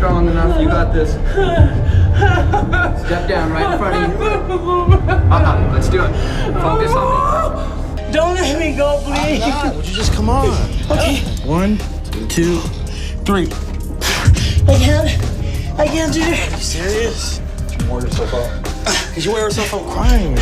strong enough. You got this. Step down right in front of you. Let's do it. Focus on me. Don't let me go, please. Would you just come on? Okay. 1, 2, 3. I can't do it. Are you serious? You wore yourself out. Because you wear yourself out crying.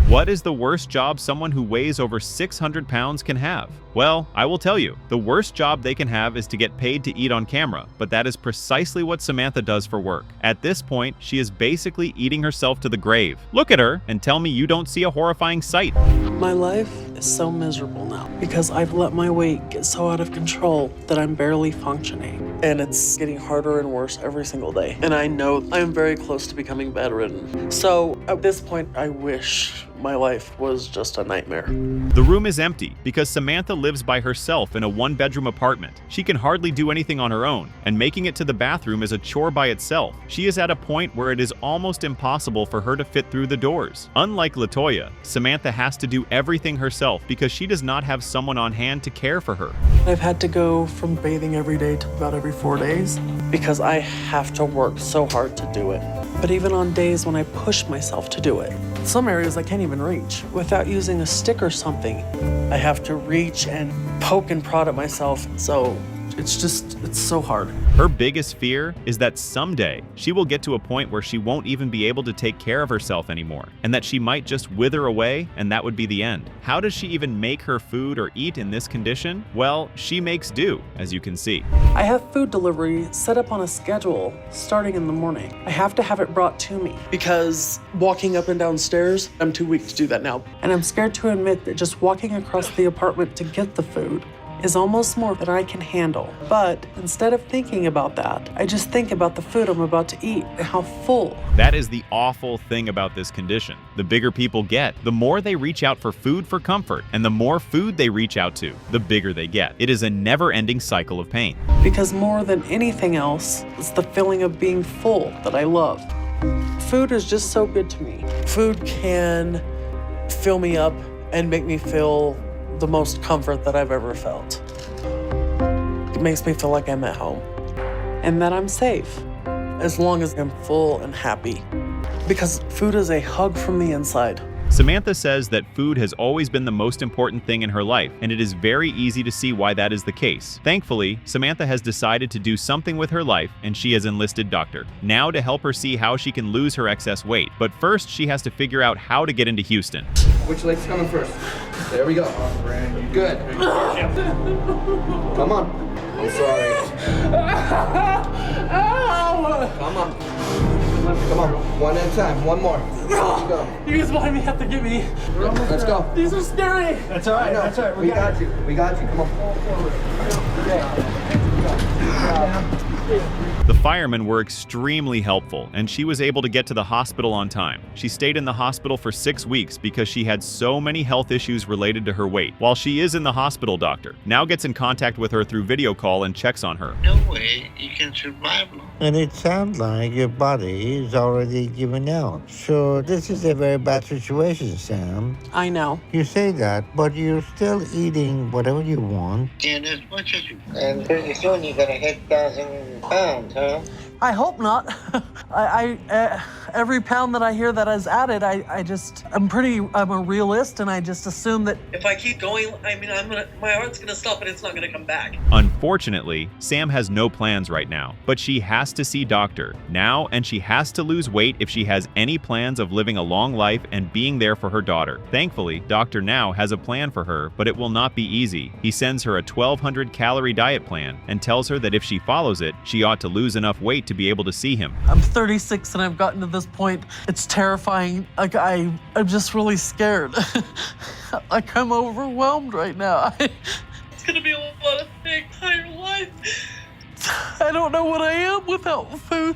What is the worst job someone who weighs over 600 pounds can have? Well, I will tell you, the worst job they can have is to get paid to eat on camera, but that is precisely what Samantha does for work. At this point, she is basically eating herself to the grave. Look at her and tell me you don't see a horrifying sight. My life is so miserable now because I've let my weight get so out of control that I'm barely functioning. And it's getting harder and worse every single day. And I know I'm very close to becoming bedridden. So at this point, I wish my life was just a nightmare. The room is empty because Samantha lives by herself in a one-bedroom apartment. She can hardly do anything on her own, and making it to the bathroom is a chore by itself. She is at a point where it is almost impossible for her to fit through the doors. Unlike LaToya, Samantha has to do everything herself because she does not have someone on hand to care for her. I've had to go from bathing every day to about every 4 days because I have to work so hard to do it. But even on days when I push myself to do it, some areas I can't even reach without using a stick or something. I have to reach and poke and prod at myself. So it's so hard. Her biggest fear is that someday she will get to a point where she won't even be able to take care of herself anymore, and that she might just wither away and that would be the end. How does she even make her food or eat in this condition? Well, she makes do, as you can see. I have food delivery set up on a schedule starting in the morning. I have to have it brought to me because walking up and down stairs, I'm too weak to do that now. And I'm scared to admit that just walking across the apartment to get the food is almost more than I can handle. But instead of thinking about that, I just think about the food I'm about to eat and how full. That is the awful thing about this condition. The bigger people get, the more they reach out for food for comfort, and the more food they reach out to, the bigger they get. It is a never-ending cycle of pain. Because more than anything else, it's the feeling of being full that I love. Food is just so good to me. Food can fill me up and make me feel the most comfort that I've ever felt. It makes me feel like I'm at home and that I'm safe as long as I'm full and happy, because food is a hug from the inside. Samantha says that food has always been the most important thing in her life, and it is very easy to see why that is the case. Thankfully, Samantha has decided to do something with her life, and she has enlisted Doctor now to help her see how she can lose her excess weight. But first, she has to figure out how to get into Houston. Which leg's coming first? There we go. Good. Come on. I'm sorry. Come on. Come on. One at a time. One more. Let's go. You guys wanted me to have to get me. Let's go. These are scary. That's all right. That's all right. We got you. We got you. Come on. The firemen were extremely helpful, and she was able to get to the hospital on time. She stayed in the hospital for 6 weeks because she had so many health issues related to her weight. While she is in the hospital, Doctor now gets in contact with her through video call and checks on her. No way you can survive long. And it sounds like your body is already giving out. So this is a very bad situation, Sam. I know. You say that, but you're still eating whatever you want. And as much as you And pretty soon you're gonna hit 1,000 pounds, huh? I hope not. Every pound that I hear that is added, I'm a realist, and I just assume that if I keep going, my heart's gonna stop and it's not gonna come back. Unfortunately, Sam has no plans right now, but she has to see Doctor now, and she has to lose weight if she has any plans of living a long life and being there for her daughter. Thankfully, Doctor now has a plan for her, but it will not be easy. He sends her a 1,200 calorie diet plan and tells her that if she follows it, she ought to lose enough weight to be able to see him. I'm 36 and I've gotten to this point. It's terrifying. Like I'm just really scared. Like I'm overwhelmed right now. It's gonna be a lot of things in your life. I don't know what I am without food.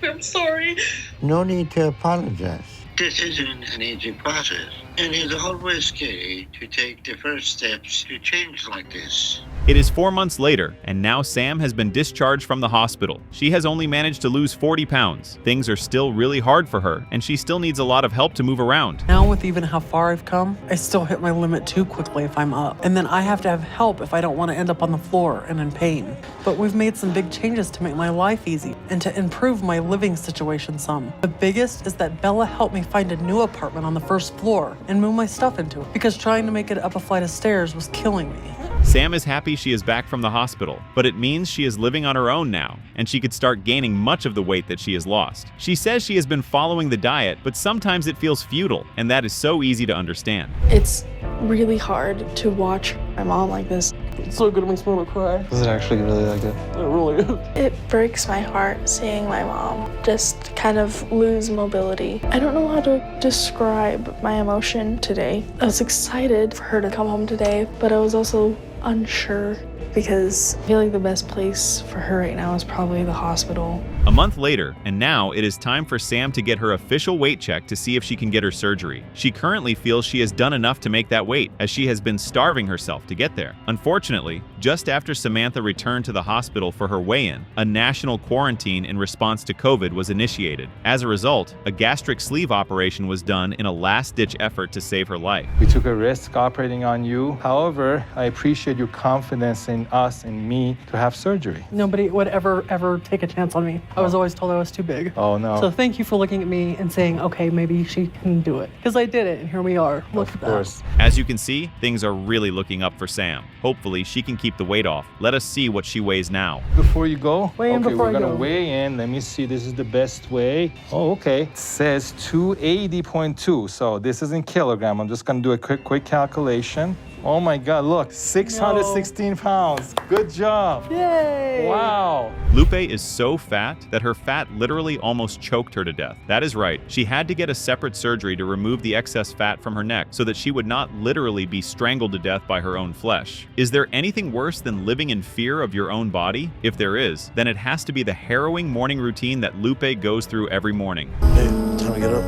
I'm sorry. No need to apologize. this isn't an aging process, and it's always scary to take the first steps to change like this. It is 4 months later, and now Sam has been discharged from the hospital. She has only managed to lose 40 pounds. Things are still really hard for her, and she still needs a lot of help to move around. Now with even how far I've come, I still hit my limit too quickly if I'm up. And then I have to have help if I don't want to end up on the floor and in pain. But we've made some big changes to make my life easy and to improve my living situation some. The biggest is that Bella helped me find a new apartment on the first floor and move my stuff into it, because trying to make it up a flight of stairs was killing me. Sam is happy she is back from the hospital, but it means she is living on her own now, and she could start gaining much of the weight that she has lost. She says she has been following the diet, but sometimes it feels futile, and that is so easy to understand. It's really hard to watch my mom like this. It's so good it makes me want to cry. Is it actually really that good? It really is. It breaks my heart seeing my mom just kind of lose mobility. I don't know how to describe my emotion today. I was excited for her to come home today, but I was also unsure because I feel like the best place for her right now is probably the hospital. A month later, and now it is time for Sam to get her official weight check to see if she can get her surgery. She currently feels she has done enough to make that weight, as she has been starving herself to get there. Unfortunately, just after Samantha returned to the hospital for her weigh-in, a national quarantine in response to COVID was initiated. As a result, a gastric sleeve operation was done in a last-ditch effort to save her life. We took a risk operating on you. However, I appreciate your confidence in us and me to have surgery. Nobody would ever take a chance on me. I was always told I was too big. Oh, no. So thank you for looking at me and saying, okay, maybe she can do it. Because I did it, and here we are. Look at Of that. course. As you can see, things are really looking up for Sam. Hopefully, she can keep the weight off. Let us see what she weighs now. Before you go, Weigh in before we're I gonna go. weigh in. Let me see. This is the best way. Oh, okay. It says 280.2. So this is in kilogram. I'm just gonna do a quick calculation. Oh my God! Look, 616 pounds. Good job. Yay! Wow. Lupe is so fat that her fat literally almost choked her to death. That is right. She had to get a separate surgery to remove the excess fat from her neck so that she would not literally be strangled to death by her own flesh. Is there anything worse than living in fear of your own body? If there is, then it has to be the harrowing morning routine that Lupe goes through every morning. Hey, time to get up.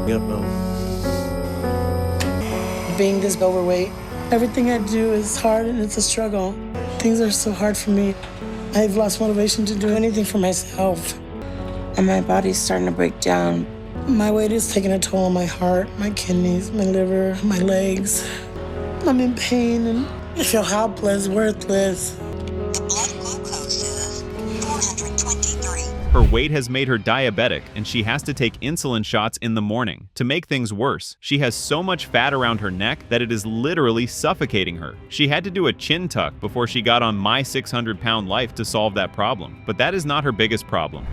Get up now. Being this overweight, everything I do is hard and it's a struggle. Things are so hard for me. I've lost motivation to do anything for myself. And my body's starting to break down. My weight is taking a toll on my heart, my kidneys, my liver, my legs. I'm in pain and I feel helpless, worthless. The blood glucose is 423. Her weight has made her diabetic, and she has to take insulin shots in the morning. To make things worse, she has so much fat around her neck that it is literally suffocating her. She had to do a chin tuck before she got on My 600-Pound Life to solve that problem. But that is not her biggest problem.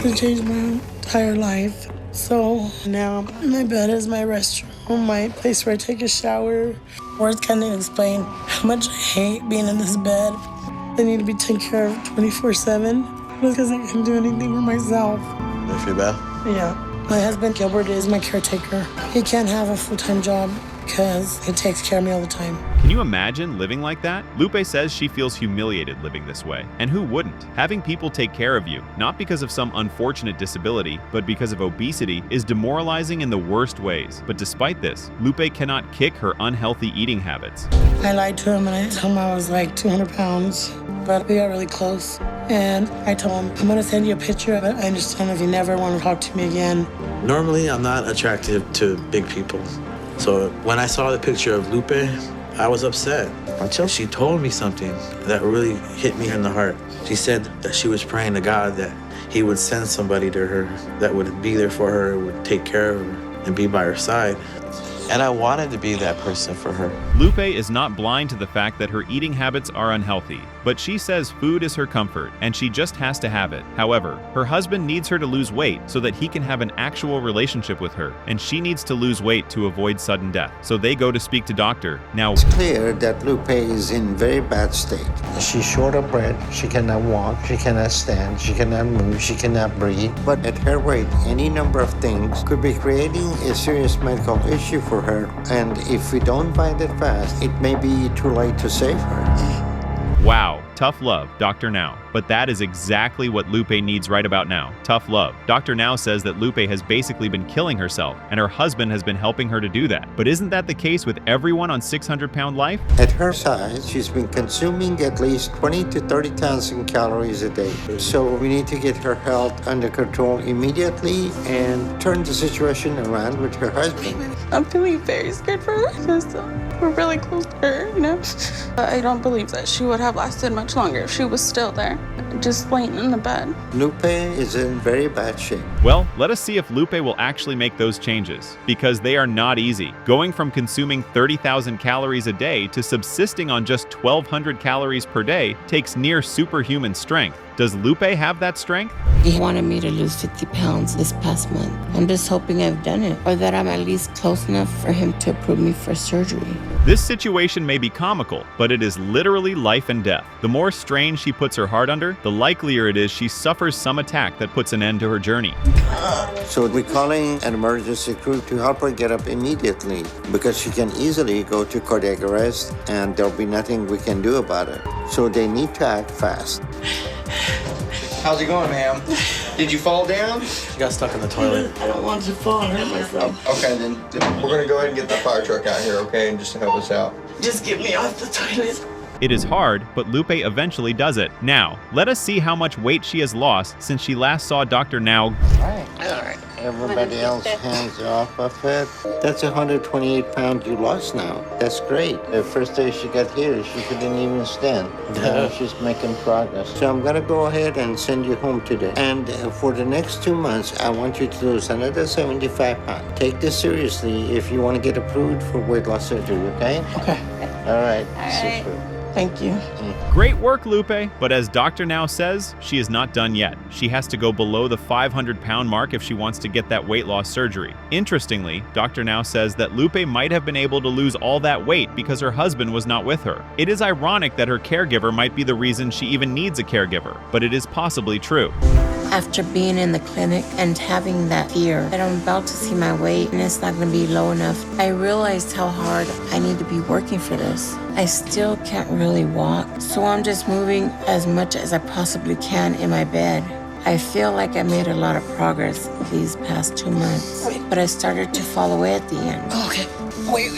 To change my entire life. So now my bed is my restroom, my place where I take a shower. Words can't even explain how much I hate being in this bed. I need to be taken care of 24/7 because I can't do anything for myself. You feel bad? Yeah. My husband Gilbert is my caretaker. He can't have a full-time job because he takes care of me all the time. Can you imagine living like that? Lupe says she feels humiliated living this way. And who wouldn't? Having people take care of you, not because of some unfortunate disability, but because of obesity, is demoralizing in the worst ways. But despite this, Lupe cannot kick her unhealthy eating habits. I lied to him and I told him I was like 200 pounds, but we got really close. And I told him, I'm gonna send you a picture, but I understand if you never want to talk to me again. Normally, I'm not attracted to big people. So when I saw the picture of Lupe, I was upset until she told me something that really hit me in the heart. She said that she was praying to God that he would send somebody to her that would be there for her, would take care of her, and be by her side. And I wanted to be that person for her. Lupe is not blind to the fact that her eating habits are unhealthy, but she says food is her comfort, and she just has to have it. However, her husband needs her to lose weight so that he can have an actual relationship with her, and she needs to lose weight to avoid sudden death. So they go to speak to doctor. Now, It's clear that Lupe is in very bad state. She's short of breath, she cannot walk, she cannot stand, she cannot move, she cannot breathe. But at her weight, any number of things could be creating a serious medical issue for her. And if we don't find it fast, it may be too late to save her. wow, Tough love, Dr. Now. But that is exactly what Lupe needs right about now. Tough love. Dr. Now says that Lupe has basically been killing herself, and her husband has been helping her to do that. But isn't that the case with everyone on 600-Pound Life? At her size, she's been consuming at least 20 to 30,000 calories a day. So we need to get her health under control immediately and turn the situation around with her husband. I'm feeling very scared for her because we're really close to her, you know? I don't believe that she would have lasted much longer if she was still there, just laying in the bed. Lupe is in very bad shape. Well, let us see if Lupe will actually make those changes, because they are not easy. Going from consuming 30,000 calories a day to subsisting on just 1,200 calories per day takes near superhuman strength. Does Lupe have that strength? He wanted me to lose 50 pounds this past month. I'm just hoping I've done it, or that I'm at least close enough for him to approve me for surgery. This situation may be comical, but it is literally life and death. The more strain she puts her heart under, the likelier it is she suffers some attack that puts an end to her journey. So we're calling an emergency crew to help her get up immediately because she can easily go to cardiac arrest and there'll be nothing we can do about it. So they need to act fast. How's it going, ma'am? Did you fall down? She got stuck in the toilet. I don't want to fall and hurt myself. Okay, then we're gonna go ahead and get the fire truck out here, okay, and just to help us out. Just get me off the toilet. It is hard, but Lupe eventually does it. Now, let us see how much weight she has lost since she last saw Dr. Now. All right. Everybody else hands off of it. That's 128 pounds you lost now. That's great. The first day she got here, she couldn't even stand. Now she's making progress. So I'm gonna go ahead and send you home today. And for the next 2 months, I want you to lose another 75 pounds. Take this seriously if you want to get approved for weight loss surgery, okay? Okay. All right. Super. Thank you. Great work, Lupe! But as Dr. Now says, she is not done yet. She has to go below the 500-pound mark if she wants to get that weight loss surgery. Interestingly, Dr. Now says that Lupe might have been able to lose all that weight because her husband was not with her. It is ironic that her caregiver might be the reason she even needs a caregiver, but it is possibly true. After being in the clinic and having that fear that I'm about to see my weight and it's not going to be low enough, I realized how hard I need to be working for this. I still can't really walk, so I'm just moving as much as I possibly can in my bed. I feel like I made a lot of progress these past 2 months, but I started to fall away at the end. Okay. Wait.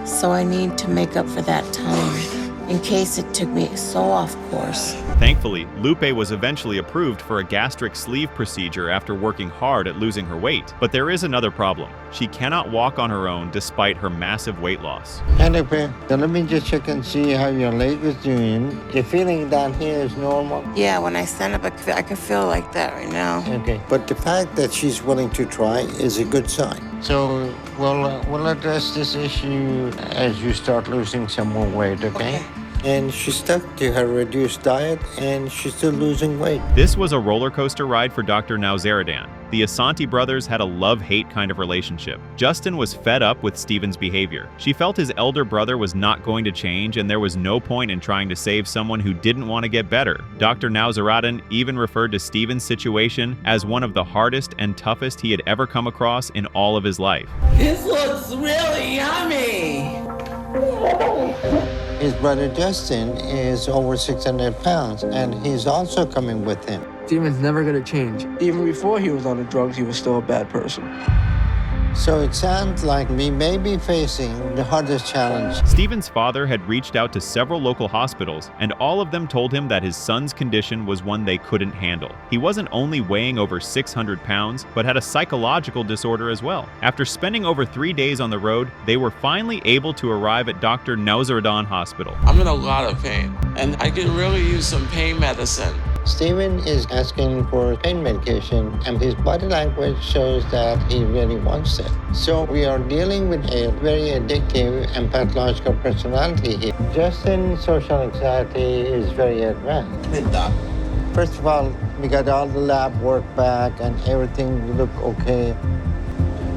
So I need to make up for that time in case it took me so off course. Thankfully, Lupe was eventually approved for a gastric sleeve procedure after working hard at losing her weight. But there is another problem. She cannot walk on her own despite her massive weight loss. Hey, Lupe, so let me just check and see how your leg is doing. The feeling down here is normal? Yeah, when I stand up, I can feel like that right now. Okay. But the fact that she's willing to try is a good sign. So we'll address this issue as you start losing some more weight, okay? And she stuck to her reduced diet, and she's still losing weight. This was a roller coaster ride for Dr. Nauzeridan. The Asanti brothers had a love-hate kind of relationship. Justin was fed up with Steven's behavior. She felt his elder brother was not going to change, and there was no point in trying to save someone who didn't want to get better. Dr. Nauzeridan even referred to Steven's situation as one of the hardest and toughest he had ever come across in all of his life. This looks really yummy. His brother Justin is over 600 pounds, and he's also coming with him. Steven's never gonna change. Even before he was on the drugs, he was still a bad person. So it sounds like we may be facing the hardest challenge. Steven's father had reached out to several local hospitals, and all of them told him that his son's condition was one they couldn't handle. He wasn't only weighing over 600 pounds, but had a psychological disorder as well. After spending over 3 days on the road, they were finally able to arrive at Dr. Nauzeridan Hospital. I'm in a lot of pain, and I could really use some pain medicine. Steven is asking for pain medication, and his body language shows that he really wants it. So we are dealing with a very addictive and pathological personality here. Justin's social anxiety is very advanced. First of all, we got all the lab work back and everything look okay.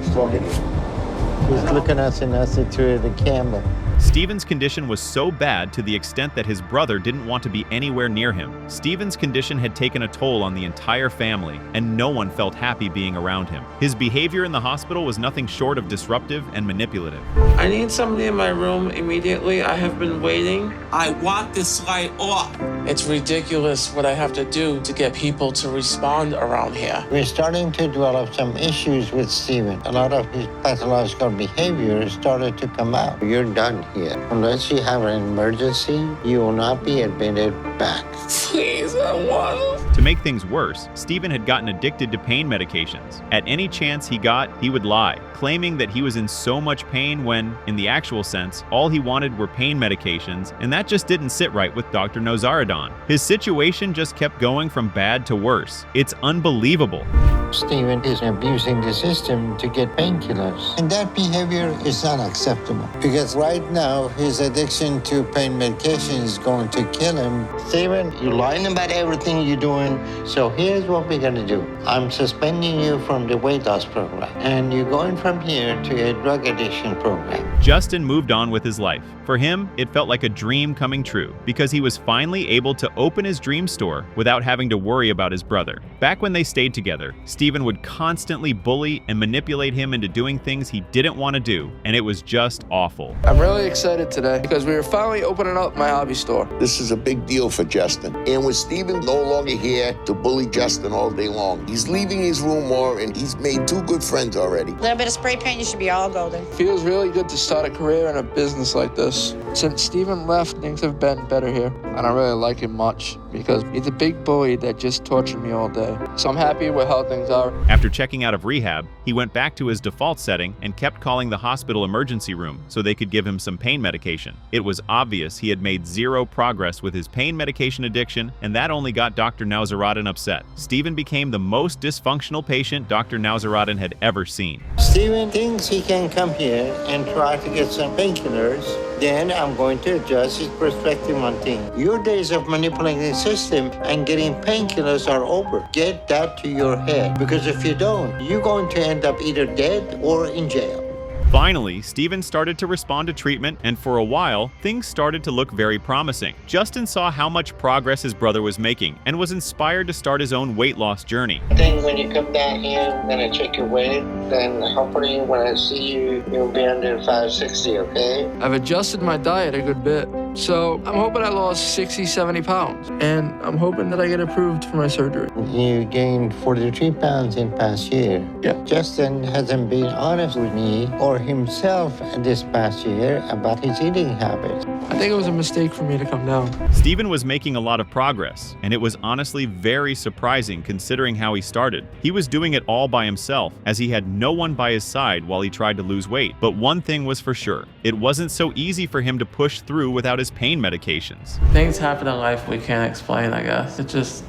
He's looking us in us to the camera. Steven's condition was so bad to the extent that his brother didn't want to be anywhere near him. Steven's condition had taken a toll on the entire family, and no one felt happy being around him. His behavior in the hospital was nothing short of disruptive and manipulative. I need somebody in my room immediately. I have been waiting. I want this light off. It's ridiculous what I have to do to get people to respond around here. We're starting to develop some issues with Steven. A lot of his pathological behavior started to come out. You're done here. Unless you have an emergency, you will not be admitted back. Please, I want. To make things worse, Steven had gotten addicted to pain medications. At any chance he got, he would lie, claiming that he was in so much pain when, in the actual sense, all he wanted were pain medications, and that just didn't sit right with Dr. Nazaradon. His situation just kept going from bad to worse. It's unbelievable. Steven is abusing the system to get painkillers. And that behavior is not acceptable. Because right now, his addiction to pain medication is going to kill him. Steven, you're lying about everything you're doing. So here's what we're going to do. I'm suspending you from the weight loss program. And you're going from here to a drug addiction program. Justin moved on with his life. For him, it felt like a dream coming true because he was finally able to open his dream store without having to worry about his brother. Back when they stayed together, Steven would constantly bully and manipulate him into doing things he didn't want to do, and it was just awful. I'm really excited today because we are finally opening up my hobby store. This is a big deal for Justin. And with Steven no longer here to bully Justin all day long, he's leaving his room more and he's made 2 good friends already. A little bit of spray paint, you should be all golden. Feels really good to start a career in a business like this. Since Steven left, things have been better here. I don't really like him much because he's a big bully that just tortured me all day. So I'm happy with how things are. After checking out of rehab, he went back to his default setting and kept calling the hospital emergency room so they could give him some pain medication. It was obvious he had made 0 progress with his pain medication addiction, and that only got Dr. Nazaradon upset. Steven became the most dysfunctional patient Dr. Nazaradon had ever seen. Steven thinks he can come here and try to get some painkillers. Then I'm going to adjust his perspective on things. Your days of manipulating the system and getting painkillers are over. Get that to your head, because if you don't, you're going to end up either dead or in jail. Finally, Steven started to respond to treatment, and for a while, things started to look very promising. Justin saw how much progress his brother was making and was inspired to start his own weight loss journey. I think when you come down here, I'm going to check your weight. Then hopefully when I see you, you'll be under 560, okay? I've adjusted my diet a good bit. So I'm hoping I lost 60, 70 pounds. And I'm hoping that I get approved for my surgery. You gained 43 pounds in past year. Yeah. Justin hasn't been honest with me or himself this past year about his eating habits. I think it was a mistake for me to come down. Steven was making a lot of progress, and it was honestly very surprising considering how he started. He was doing it all by himself, as he had no one by his side while he tried to lose weight. But one thing was for sure, it wasn't so easy for him to push through without his pain medications. Things happen in life we can't explain, I guess.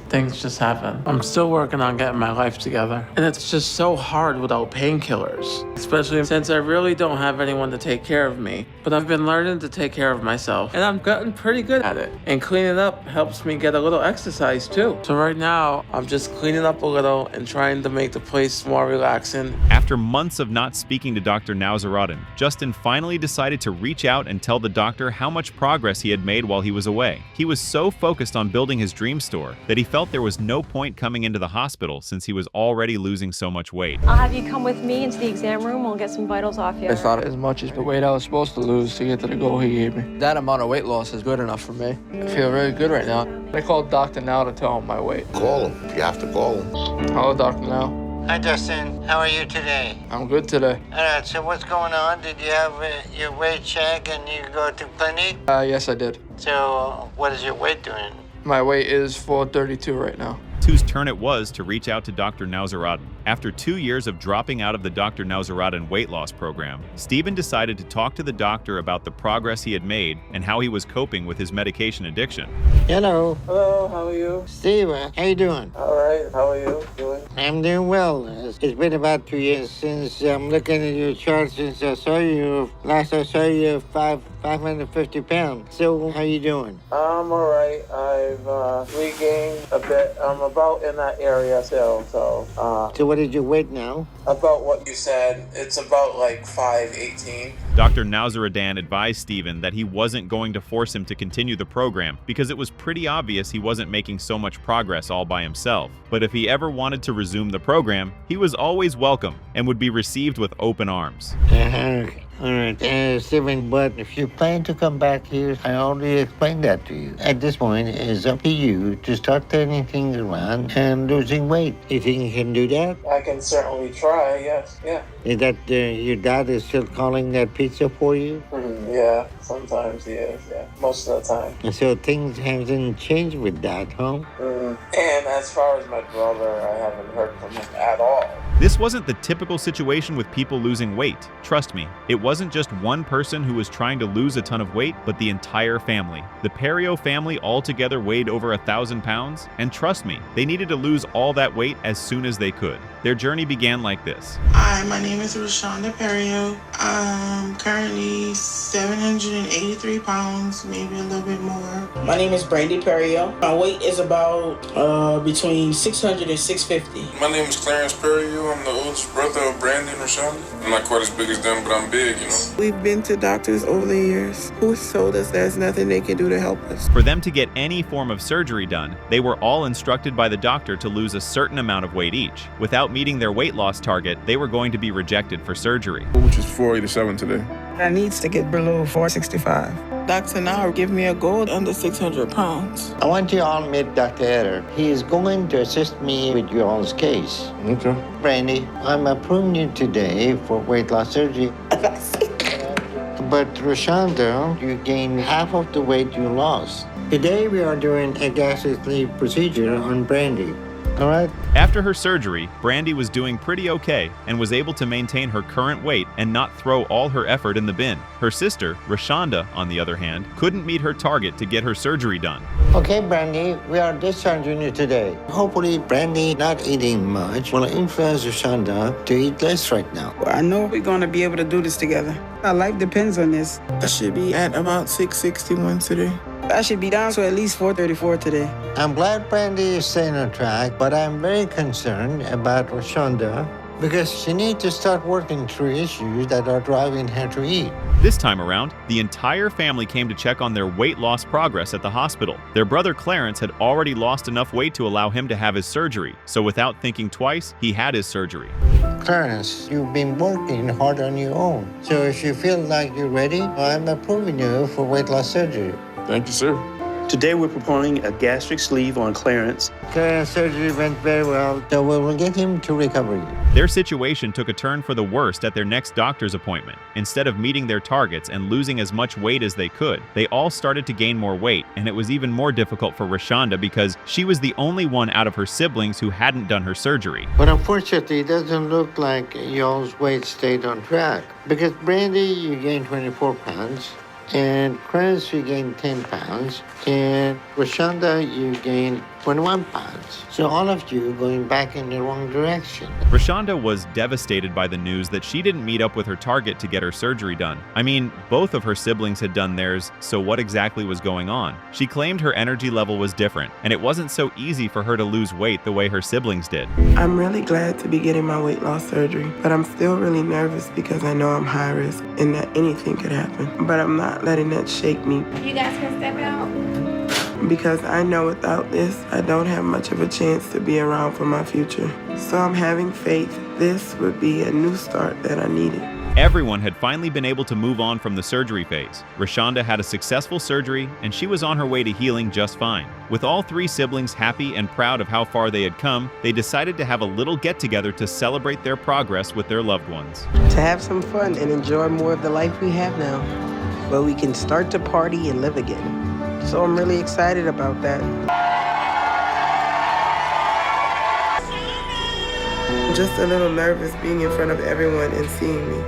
Things just happen. I'm still working on getting my life together. And it's just so hard without painkillers, especially since I really don't have anyone to take care of me. But I've been learning to take care of myself, and I've gotten pretty good at it. And cleaning up helps me get a little exercise too. So right now, I'm just cleaning up a little and trying to make the place more relaxing. After months of not speaking to Dr. Nazaradon, Justin finally decided to reach out and tell the doctor how much progress he had made while he was away. He was so focused on building his dream store that he felt there was no point coming into the hospital since he was already losing so much weight. I'll have you come with me into the exam room. We'll get some vitals off you. I thought as much as the weight I was supposed to lose to get to the goal he gave me. That amount of weight loss is good enough for me. I feel really good right now. I called Dr. Now to tell him my weight. Call him. You have to call him. Hello, Dr. Now. Hi, Justin. How are you today? I'm good today. All right, so what's going on? Did you have your weight check and you go to clinic? Yes, I did. So what is your weight doing? My weight is 432 right now. Whose turn it was to reach out to Dr. Nazaradon. After 2 years of dropping out of the Dr. Nazaradon weight loss program, Steven decided to talk to the doctor about the progress he had made and how he was coping with his medication addiction. Hello. Hello, how are you? Steven, how you doing? All right, how are you doing? I'm doing well. It's been about 2 years since I'm looking at your chart since I saw you. Last I saw you, 550 pounds. So how you doing? I'm all right. I've regained a bit. I'm about about in that area still. So what is your weight now? about what you said, it's about like 518. Dr. Nauzaradan advised Stephen that he wasn't going to force him to continue the program because it was pretty obvious he wasn't making so much progress all by himself. But if he ever wanted to resume the program, he was always welcome and would be received with open arms. All right, Stephen, but if you plan to come back here, I already explained that to you. At this point, it's up to you to start turning things around and losing weight. You think you can do that? I can certainly try, yes, yeah. Is that your dad is still calling that pizza for you? Yeah, sometimes he is, yeah. Most of the time. And so things haven't changed with that, huh? And as far as my brother, I haven't heard from him at all. This wasn't the typical situation with people losing weight. Trust me, it wasn't just one person who was trying to lose a ton of weight, but the entire family. The Perrio family altogether weighed over 1,000 pounds, and trust me, they needed to lose all that weight as soon as they could. Their journey began like this. Hi, my name is Rashonda Perrio. I'm currently 783 pounds, maybe a little bit more. My name is Brandi Perrio. My weight is about between 600 and 650. My name is Clarence Perrio. I'm the oldest brother of Brandi and Rashonda. I'm not quite as big as them, but I'm big, you know. We've been to doctors over the years who told us there's nothing they can do to help us. For them to get any form of surgery done, they were all instructed by the doctor to lose a certain amount of weight each. Without meeting their weight loss target, they were going to be rejected for surgery. Which is 487 today. I need to get below 465. Dr. now give me a goal under 600 pounds. I want you all to meet Dr. Eder. He is going to assist me with your all's case. Okay. Brandi, I'm approving you today for weight loss surgery. But Rashonda, you gained half of the weight you lost. Today we are doing a gastric sleeve procedure on Brandi. All right? After her surgery, Brandi was doing pretty okay and was able to maintain her current weight and not throw all her effort in the bin. Her sister, Rashonda, on the other hand, couldn't meet her target to get her surgery done. Okay, Brandi, we are discharging you today. Hopefully, Brandi not eating much will influence Rashonda to eat less right now. Well, I know we're going to be able to do this together. Our life depends on this. I should be at about 661 today. I should be down to at least 434 today. I'm glad Brandi is staying on track, but I'm very concerned about Rashonda because she needs to start working through issues that are driving her to eat. This time around, the entire family came to check on their weight loss progress at the hospital. Their brother Clarence had already lost enough weight to allow him to have his surgery, so without thinking twice, he had his surgery. Clarence, you've been working hard on your own. So if you feel like you're ready, I'm approving you for weight loss surgery. Thank you, sir. Today we're performing a gastric sleeve on Clarence. Clarence surgery went very well, so we will get him to recovery. Their situation took a turn for the worst at their next doctor's appointment. Instead of meeting their targets and losing as much weight as they could, they all started to gain more weight, and it was even more difficult for Rashonda because she was the only one out of her siblings who hadn't done her surgery. But unfortunately, it doesn't look like y'all's weight stayed on track. Because Brandi, you gained 24 pounds. And Clarence, you gained 10 pounds. And Rashonda, you gained 21 pounds. So all of you going back in the wrong direction. Rashonda was devastated by the news that she didn't meet up with her target to get her surgery done. I mean, both of her siblings had done theirs, so what exactly was going on? She claimed her energy level was different, and it wasn't so easy for her to lose weight the way her siblings did. I'm really glad to be getting my weight loss surgery, but I'm still really nervous because I know I'm high risk and that anything could happen. But I'm not letting that shake me. You guys can step out. Because I know without this, I don't have much of a chance to be around for my future. So I'm having faith this would be a new start that I needed. Everyone had finally been able to move on from the surgery phase. Rashonda had a successful surgery, and she was on her way to healing just fine. With all three siblings happy and proud of how far they had come, they decided to have a little get-together to celebrate their progress with their loved ones. To have some fun and enjoy more of the life we have now, where we can start to party and live again. So I'm really excited about that. I'm just a little nervous being in front of everyone and seeing me.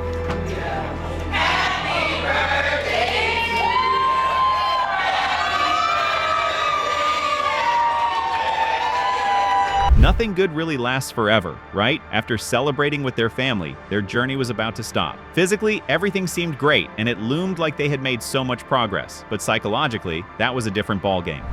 Nothing good really lasts forever, right? After celebrating with their family, their journey was about to stop. Physically, everything seemed great, and it loomed like they had made so much progress. But psychologically, that was a different ballgame.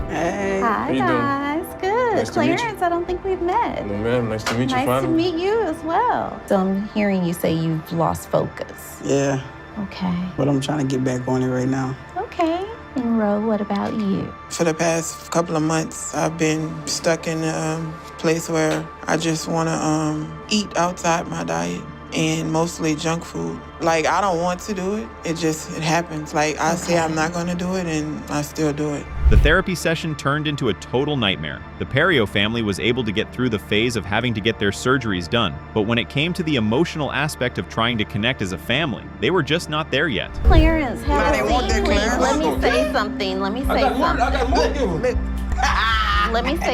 Hey. Hi, guys. Good. Nice to meet you. Clarence, I don't think we've met. No, ma'am. Nice to meet you. Nice to Finally. meet you as well. So I'm hearing you say you've lost focus. Yeah, Okay. but I'm trying to get back on it right now. Okay. And Ro, what about you? For the past couple of months, I've been stuck in a place where I just want to eat outside my diet and mostly junk food. Like, I don't want to do it. It happens. Like, I say I'm not going to do it, and I still do it. The therapy session turned into a total nightmare. The Perrio family was able to get through the phase of having to get their surgeries done, but when it came to the emotional aspect of trying to connect as a family, they were just not there yet. Clarence, have a seat, please. Let me say something. Let me say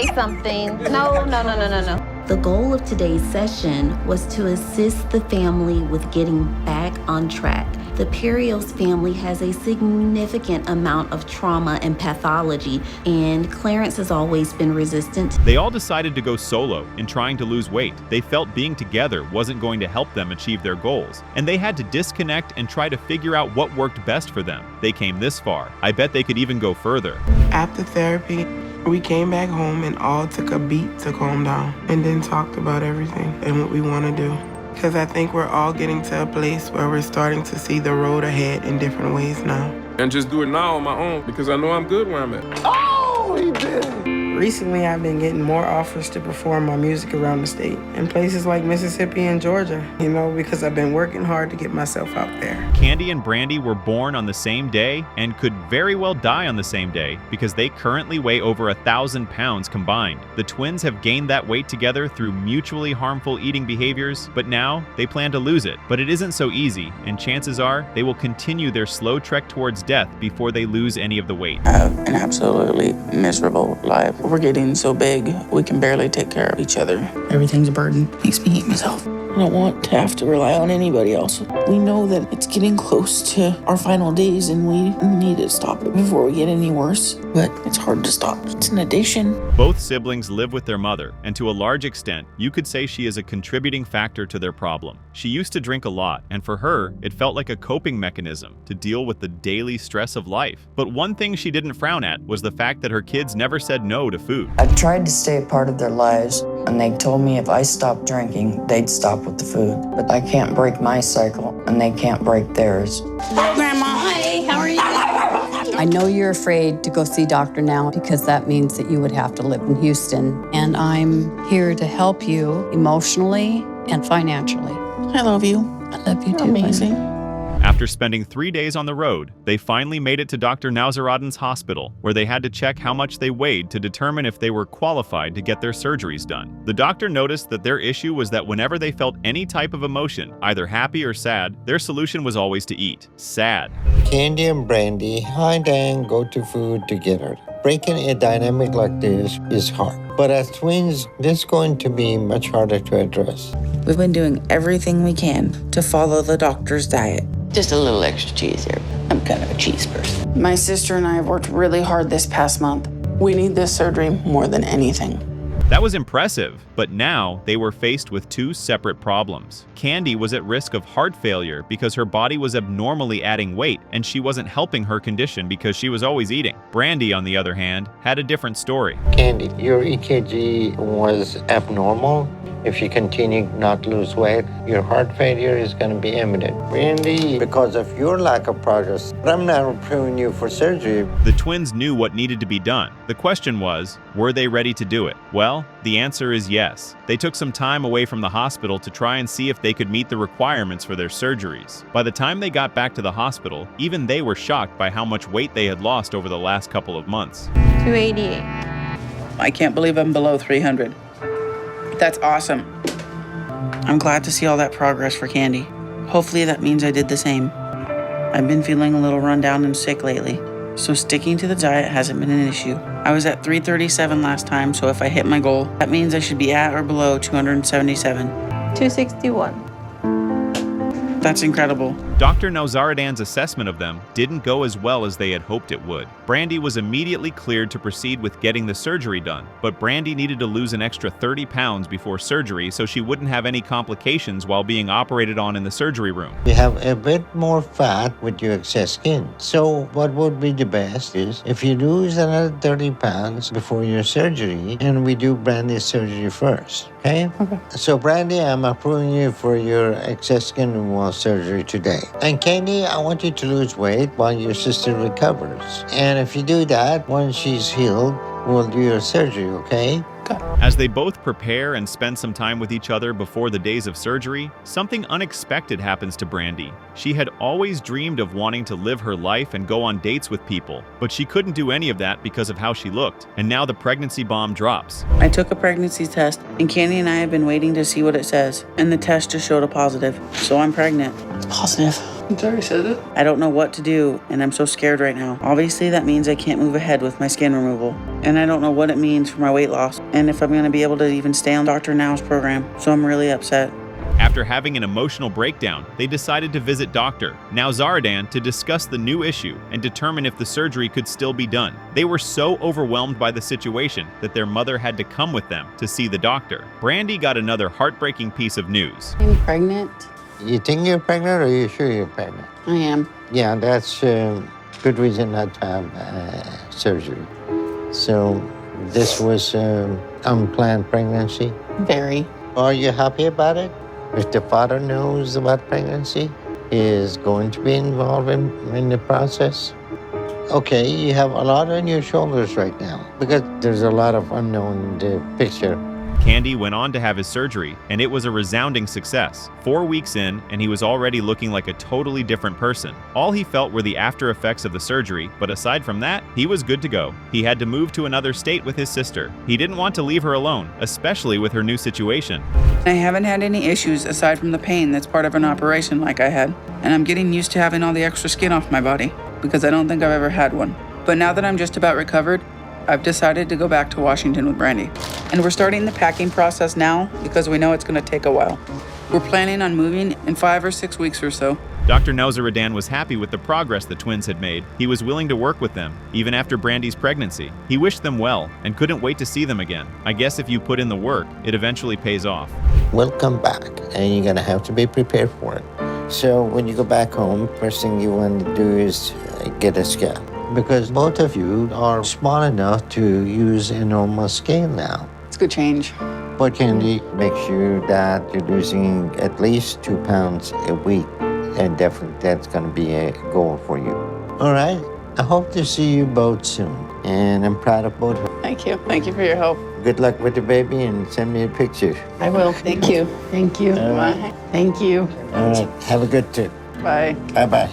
something. No. The goal of today's session was to assist the family with getting back on track. The Perrio's family has a significant amount of trauma and pathology, and Clarence has always been resistant. They all decided to go solo in trying to lose weight. They felt being together wasn't going to help them achieve their goals, and they had to disconnect and try to figure out what worked best for them. They came this far. I bet they could even go further. After therapy, we came back home and all took a beat to calm down and then talked about everything and what we want to do. Because I think we're all getting to a place where we're starting to see the road ahead in different ways now. And just do it now on my own because I know I'm good where I'm at. Oh, he did. Recently, I've been getting more offers to perform my music around the state in places like Mississippi and Georgia, because I've been working hard to get myself out there. Kandi and Brandi were born on the same day and could very well die on the same day because they currently weigh over 1,000 pounds combined. The twins have gained that weight together through mutually harmful eating behaviors, but now they plan to lose it. But it isn't so easy, and chances are they will continue their slow trek towards death before they lose any of the weight. I have an absolutely miserable life. We're getting so big, we can barely take care of each other. Everything's a burden. Makes me hate myself. I don't want to have to rely on anybody else. We know that it's getting close to our final days and we need to stop it before we get any worse. But it's hard to stop. It's an addiction. Both siblings live with their mother, and to a large extent, you could say she is a contributing factor to their problem. She used to drink a lot, and for her, it felt like a coping mechanism to deal with the daily stress of life. But one thing she didn't frown at was the fact that her kids never said no to food. I tried to stay a part of their lives, and they told me if I stopped drinking, they'd stop with the food. But I can't break my cycle, and they can't break theirs. Grandma, hi, how are you? I know you're afraid to go see Dr. Now because that means that you would have to live in Houston. And I'm here to help you emotionally and financially. I love you. I love you too. Amazing. After spending 3 days on the road, they finally made it to Dr. Nauzaradin's hospital, where they had to check how much they weighed to determine if they were qualified to get their surgeries done. The doctor noticed that their issue was that whenever they felt any type of emotion, either happy or sad, their solution was always to eat. Sad. Kandi and Brandi hide and go to food together. Breaking a dynamic like this is hard. But as twins, this is going to be much harder to address. We've been doing everything we can to follow the doctor's diet. Just a little extra cheese here. I'm kind of a cheese person. My sister and I have worked really hard this past month. We need this surgery more than anything. That was impressive, but now they were faced with two separate problems. Kandi was at risk of heart failure because her body was abnormally adding weight and she wasn't helping her condition because she was always eating. Brandi, on the other hand, had a different story. Kandi, your EKG was abnormal. If you continue not to lose weight, your heart failure is going to be imminent. Brandi, because of your lack of progress, I'm not approving you for surgery. The twins knew what needed to be done. The question was, were they ready to do it? Well, the answer is yes. They took some time away from the hospital to try and see if they could meet the requirements for their surgeries. By the time they got back to the hospital, even they were shocked by how much weight they had lost over the last couple of months. 288. I can't believe I'm below 300. That's awesome. I'm glad to see all that progress for Kandi. Hopefully that means I did the same. I've been feeling a little run down and sick lately, so sticking to the diet hasn't been an issue. I was at 337 last time, so if I hit my goal, that means I should be at or below 277. 261. That's incredible. Dr. Nowzaradan's assessment of them didn't go as well as they had hoped it would. Brandi was immediately cleared to proceed with getting the surgery done, but Brandi needed to lose an extra 30 pounds before surgery so she wouldn't have any complications while being operated on in the surgery room. You have a bit more fat with your excess skin. So what would be the best is if you lose another 30 pounds before your surgery, and we do Brandi's surgery first. Okay? So Brandi, I'm approving you for your excess skin removal surgery today. And Kandi, I want you to lose weight while your sister recovers. And if you do that, once she's healed, we'll do your surgery, okay? As they both prepare and spend some time with each other before the days of surgery, something unexpected happens to Brandi. She had always dreamed of wanting to live her life and go on dates with people, but she couldn't do any of that because of how she looked. And now the pregnancy bomb drops. I took a pregnancy test, and Kandi and I have been waiting to see what it says, and the test just showed a positive. So I'm pregnant. It's positive. It already said it. I don't know what to do, and I'm so scared right now. Obviously, that means I can't move ahead with my skin removal, and I don't know what it means for my weight loss, and if I'm going to be able to even stay on Dr. Now's program, so I'm really upset. After having an emotional breakdown, they decided to visit Dr. Nowzaradan to discuss the new issue and determine if the surgery could still be done. They were so overwhelmed by the situation that their mother had to come with them to see the doctor. Brandi got another heartbreaking piece of news. I'm pregnant. You think you're pregnant, or are you sure you're pregnant? I am. Yeah, that's good reason not to have surgery. So this was unplanned pregnancy? Very. Are you happy about it? If the father knows about pregnancy, he is going to be involved in the process? Okay, you have a lot on your shoulders right now because there's a lot of unknown in the picture. Kandi went on to have his surgery, and it was a resounding success. 4 weeks in, and he was already looking like a totally different person. All he felt were the after effects of the surgery, but aside from that, he was good to go. He had to move to another state with his sister. He didn't want to leave her alone, especially with her new situation. I haven't had any issues aside from the pain that's part of an operation like I had, and I'm getting used to having all the extra skin off my body because I don't think I've ever had one. But now that I'm just about recovered, I've decided to go back to Washington with Brandi. And we're starting the packing process now because we know it's going to take a while. We're planning on moving in 5 or 6 weeks or so. Dr. Nowzaradan was happy with the progress the twins had made. He was willing to work with them, even after Brandi's pregnancy. He wished them well and couldn't wait to see them again. I guess if you put in the work, it eventually pays off. We'll come back, and you're going to have to be prepared for it. So when you go back home, first thing you want to do is get a scale. Because both of you are small enough to use a normal scale now. It's a good change. But Kandi, make sure that you're losing at least 2 pounds a week. And definitely that's going to be a goal for you. All right? I hope to see you both soon. And I'm proud of both of you. Thank you. Thank you for your help. Good luck with the baby, and send me a picture. I will. Thank you. Thank you. All right. Bye. Thank you. All right. Have a good trip. Bye. Bye-bye.